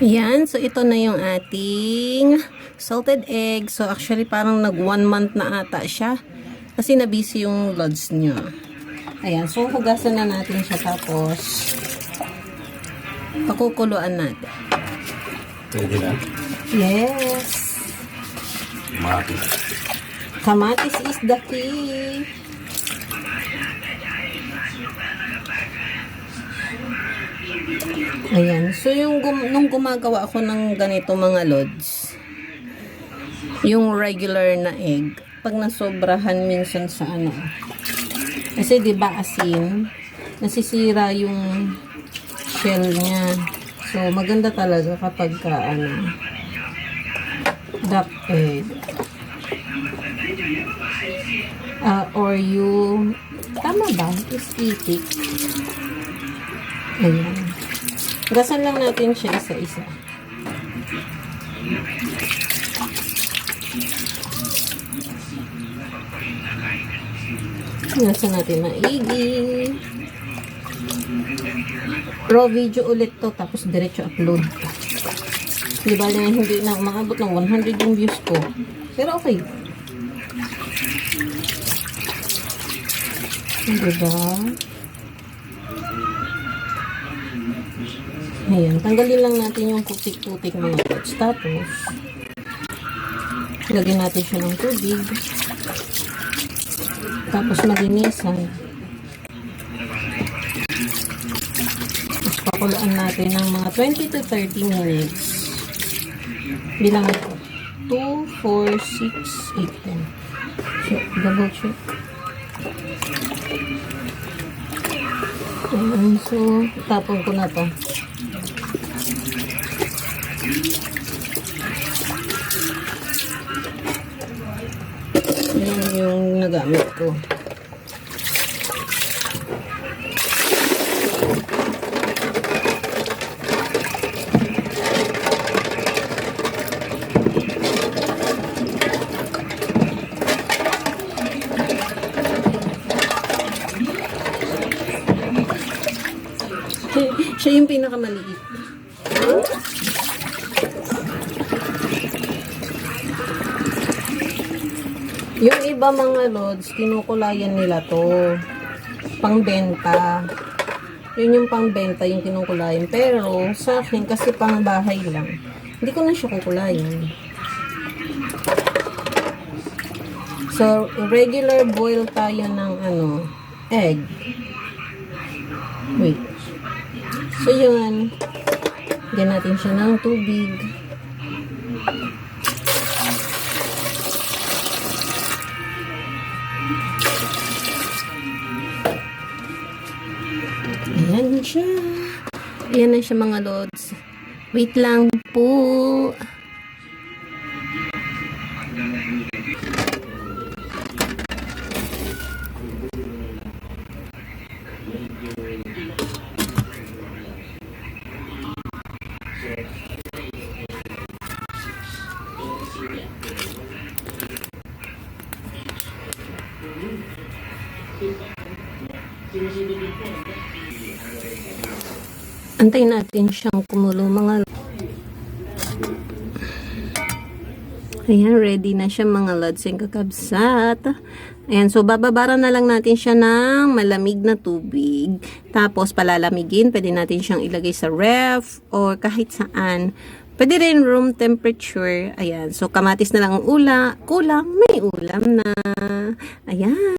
Yan, so ito na yung ating salted egg. So actually parang nag 1 month na ata siya. Kasi nabisi yung loads nyo. Ayan, so hugasan na natin siya tapos pakukuluan natin. Pwede na? Yes. Kamatis. Kamatis is the key. Ayan. So, nung gumagawa ako ng ganito mga loads, yung regular na egg, pag nasobrahan minsan sa ano, kasi diba asin, nasisira yung shell niya. So, maganda talaga kapag ka, duck egg. Or you, tama ba? Is itik. Ayan. Gasan lang natin siya isa-isa. Gasan natin maigi. Raw video ulit to, tapos diretso upload. Di ba na hindi na umabot ng 100 yung views ko. Pero okay. Diba? Ayan, tanggalin lang natin yung putik-putik mga pots. Tapos, lagyan natin siya ng tubig. Tapos, malinisan. Tapos, pakulaan natin ng mga 20 to 30 minutes. Bilang ito. 2, 4, 6, 8, 10. So, double check. Ayan, so, tapon ko na to. Yan yung nagamit ko. Siya yung pinakamaliit. Yung iba mga loads, kinukulayan nila to. Pangbenta. Yun yung pangbenta, yung kinukulayan. Pero, sa akin, kasi pang bahay lang. Hindi ko na siya kukulayan. So, regular boil tayo ng egg. Wait. So, yun. Lagyan natin siya ng tubig. Ayan na siya. Ayan na siya mga lods. Wait lang po. Antayin natin siyang kumulo mga. Ayan, ready na siya mga lods and kakabsat. Ayan, so bababara na lang natin siya ng malamig na tubig. Tapos palalamigin, pwede natin siyang ilagay sa ref or kahit saan. Pwede rin room temperature. Ayan, so kamatis na lang ang kulang, may ulam na. Ayan.